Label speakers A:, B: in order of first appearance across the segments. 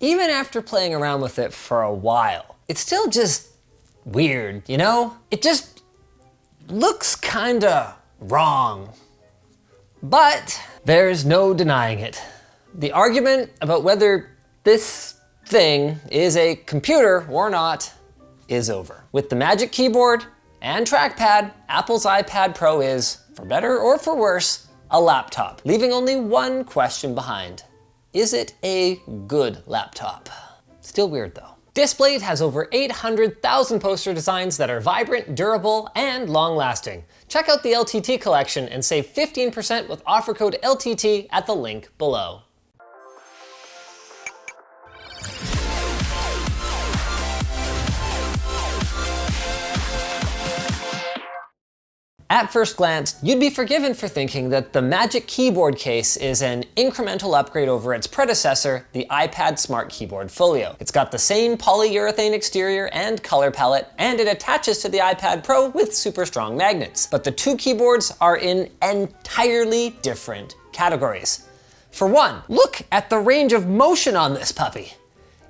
A: even after playing around with it for a while, it's still just weird, you know? It just looks kinda wrong. But there's no denying it. The argument about whether this thing is a computer or not is over. With the Magic Keyboard and Trackpad, Apple's iPad Pro is, for better or for worse, a laptop, leaving only one question behind. Is it a good laptop? Still weird though. Displayed has over 800,000 poster designs that are vibrant, durable, and long-lasting. Check out the LTT collection and save 15% with offer code LTT at the link below. At first glance, you'd be forgiven for thinking that the Magic Keyboard case is an incremental upgrade over its predecessor, the iPad Smart Keyboard Folio. It's got the same polyurethane exterior and color palette, and it attaches to the iPad Pro with super strong magnets. But the two keyboards are in entirely different categories. For one, look at the range of motion on this puppy.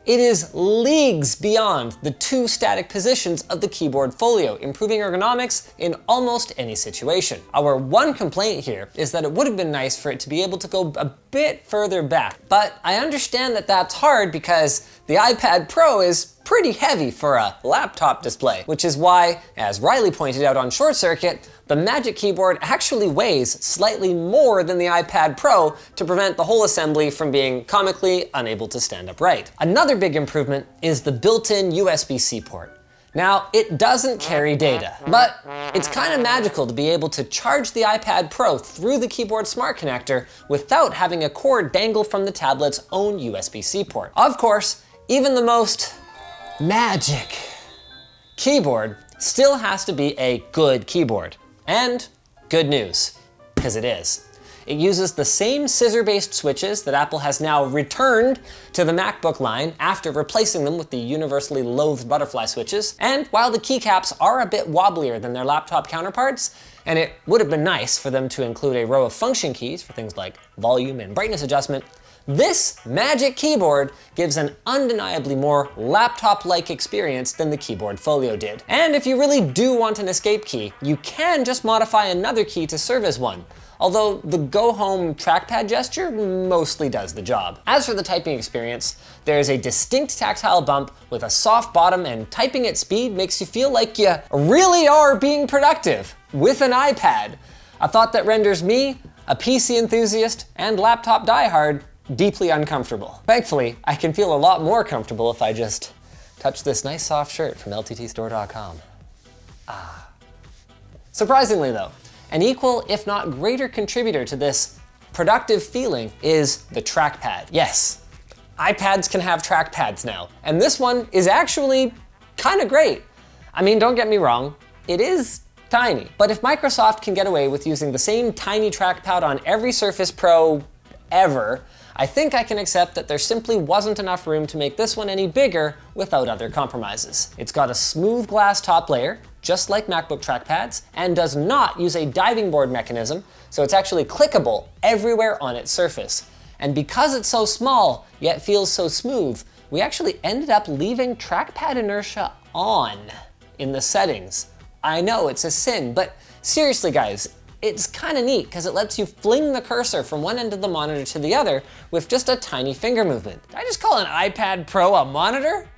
A: It is leagues beyond the two static positions of the Keyboard Folio, improving ergonomics in almost any situation. Our one complaint here is that it would have been nice for it to be able to go a bit further back. But I understand that that's hard because the iPad Pro is pretty heavy for a laptop display, which is why, as Riley pointed out on Short Circuit, the Magic Keyboard actually weighs slightly more than the iPad Pro to prevent the whole assembly from being comically unable to stand upright. Another big improvement is the built-in USB-C port. Now, it doesn't carry data, but it's kind of magical to be able to charge the iPad Pro through the Keyboard Smart Connector without having a cord dangle from the tablet's own USB-C port. Of course, even the most magic keyboard still has to be a good keyboard. And good news, because it is. It uses the same scissor-based switches that Apple has now returned to the MacBook line after replacing them with the universally loathed butterfly switches. And while the keycaps are a bit wobblier than their laptop counterparts, and it would have been nice for them to include a row of function keys for things like volume and brightness adjustment, this Magic Keyboard gives an undeniably more laptop-like experience than the Keyboard Folio did. And if you really do want an escape key, you can just modify another key to serve as one, although the go-home trackpad gesture mostly does the job. As for the typing experience, there is a distinct tactile bump with a soft bottom, and typing at speed makes you feel like you really are being productive with an iPad. A thought that renders me, a PC enthusiast and laptop diehard, deeply uncomfortable. Thankfully, I can feel a lot more comfortable if I just touch this nice soft shirt from lttstore.com. Surprisingly though, an equal, if not greater contributor to this productive feeling is the trackpad. Yes, iPads can have trackpads now, and this one is actually kind of great. I mean, don't get me wrong, it is tiny, but if Microsoft can get away with using the same tiny trackpad on every Surface Pro ever, I think I can accept that there simply wasn't enough room to make this one any bigger without other compromises. It's got a smooth glass top layer, just like MacBook trackpads, and does not use a diving board mechanism, so it's actually clickable everywhere on its surface. And because it's so small, yet feels so smooth, we actually ended up leaving trackpad inertia on in the settings. I know it's a sin, but seriously guys, it's kind of neat because it lets you fling the cursor from one end of the monitor to the other with just a tiny finger movement. Did I just call an iPad Pro a monitor?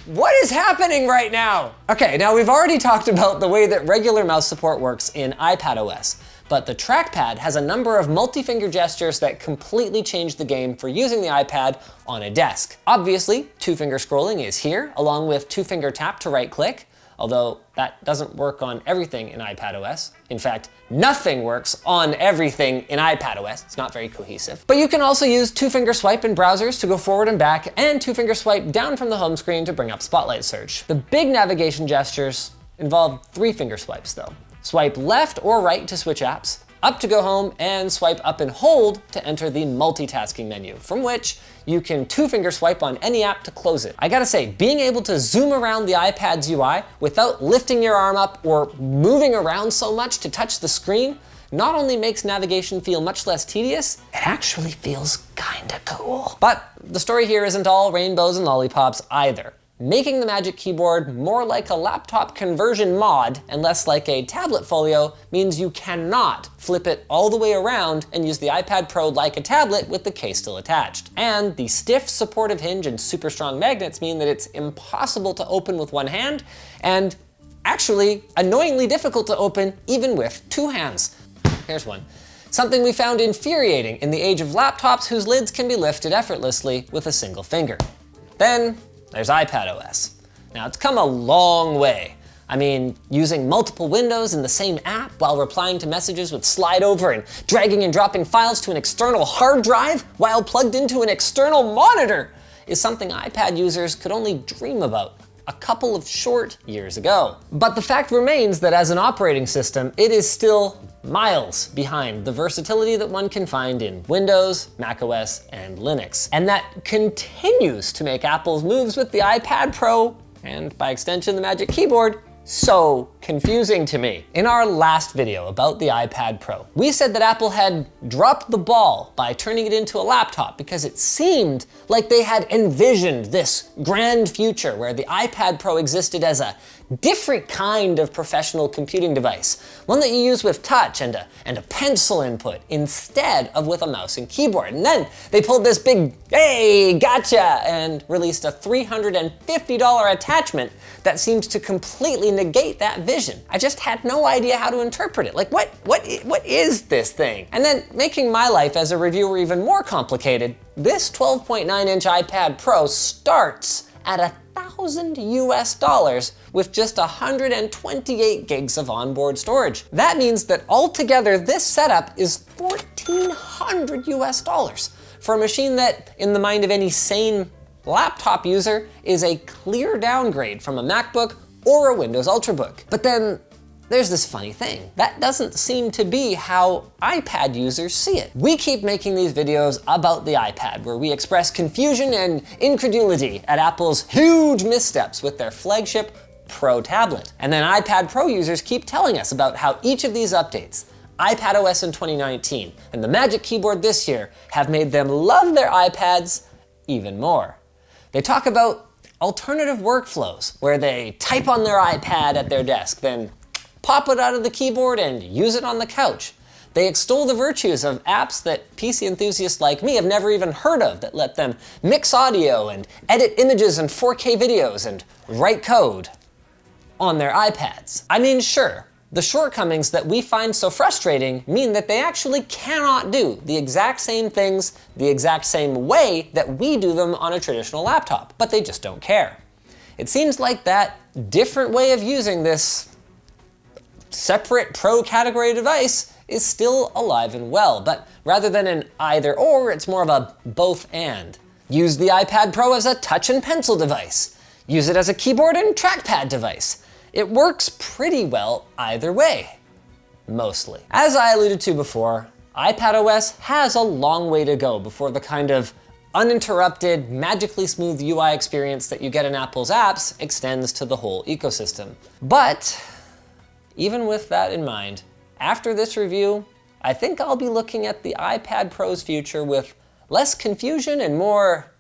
A: What is happening right now? Okay, now we've already talked about the way that regular mouse support works in iPadOS, but the trackpad has a number of multi-finger gestures that completely change the game for using the iPad on a desk. Obviously, two-finger scrolling is here, along with two-finger tap to right-click, although that doesn't work on everything in iPadOS. In fact, nothing works on everything in iPadOS. It's not very cohesive. But you can also use two-finger swipe in browsers to go forward and back, and two-finger swipe down from the home screen to bring up Spotlight Search. The big navigation gestures involve three-finger swipes though. Swipe left or right to switch apps, up to go home, and swipe up and hold to enter the multitasking menu, from which you can two-finger swipe on any app to close it. I gotta say, being able to zoom around the iPad's UI without lifting your arm up or moving around so much to touch the screen not only makes navigation feel much less tedious, it actually feels kinda cool. But the story here isn't all rainbows and lollipops either. Making the Magic Keyboard more like a laptop conversion mod and less like a tablet folio means you cannot flip it all the way around and use the iPad Pro like a tablet with the case still attached. And the stiff supportive hinge and super strong magnets mean that it's impossible to open with one hand, and actually annoyingly difficult to open even with two hands. Here's one. Something we found infuriating in the age of laptops whose lids can be lifted effortlessly with a single finger. Then there's iPadOS. Now, it's come a long way. I mean, using multiple windows in the same app while replying to messages with slide over and dragging and dropping files to an external hard drive while plugged into an external monitor is something iPad users could only dream about a couple of short years ago. But the fact remains that as an operating system, it is still miles behind the versatility that one can find in Windows, macOS, and Linux. And that continues to make Apple's moves with the iPad Pro, and by extension the Magic Keyboard, so confusing to me. In our last video about the iPad Pro, we said that Apple had dropped the ball by turning it into a laptop because it seemed like they had envisioned this grand future where the iPad Pro existed as a different kind of professional computing device, one that you use with touch and a pencil input instead of with a mouse and keyboard. And then they pulled this big, hey, gotcha, and released a $350 attachment that seemed to completely negate that vision. I just had no idea how to interpret it. Like, what is this thing? And then making my life as a reviewer even more complicated, this 12.9-inch iPad Pro starts at $1,000 US with just 128 gigs of onboard storage. That means that altogether this setup is $1,400 US for a machine that, in the mind of any sane laptop user, is a clear downgrade from a MacBook or a Windows Ultrabook. But then there's this funny thing. That doesn't seem to be how iPad users see it. We keep making these videos about the iPad, where we express confusion and incredulity at Apple's huge missteps with their flagship Pro tablet. And then iPad Pro users keep telling us about how each of these updates, iPadOS in 2019 and the Magic Keyboard this year, have made them love their iPads even more. They talk about alternative workflows, where they type on their iPad at their desk, then pop it out of the keyboard and use it on the couch. They extol the virtues of apps that PC enthusiasts like me have never even heard of, that let them mix audio and edit images and 4K videos and write code on their iPads. I mean, sure, the shortcomings that we find so frustrating mean that they actually cannot do the exact same things the exact same way that we do them on a traditional laptop, but they just don't care. It seems like that different way of using this separate Pro category device is still alive and well, but rather than an either or, it's more of a both and. Use the iPad Pro as a touch and pencil device. Use it as a keyboard and trackpad device. It works pretty well either way, mostly. As I alluded to before, iPadOS has a long way to go before the kind of uninterrupted, magically smooth UI experience that you get in Apple's apps extends to the whole ecosystem. But even with that in mind, after this review, I think I'll be looking at the iPad Pro's future with less confusion and more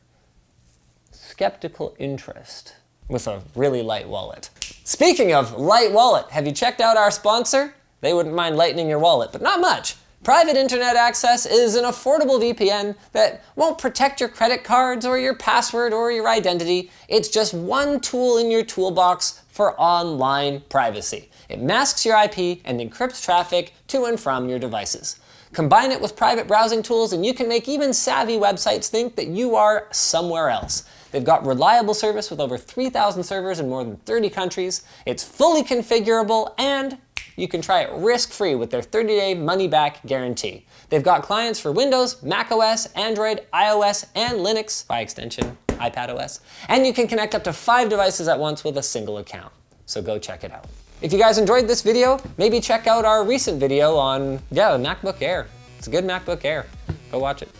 A: skeptical interest, with a really light wallet. Speaking of light wallet, have you checked out our sponsor? They wouldn't mind lightening your wallet, but not much. Private Internet Access is an affordable VPN that won't protect your credit cards or your password or your identity. It's just one tool in your toolbox for online privacy. It masks your IP and encrypts traffic to and from your devices. Combine it with private browsing tools and you can make even savvy websites think that you are somewhere else. They've got reliable service with over 3,000 servers in more than 30 countries. It's fully configurable, and you can try it risk-free with their 30-day money-back guarantee. They've got clients for Windows, macOS, Android, iOS, and Linux, by extension, iPadOS. And you can connect up to 5 devices at once with a single account. So go check it out. If you guys enjoyed this video, maybe check out our recent video on, the MacBook Air. It's a good MacBook Air. Go watch it.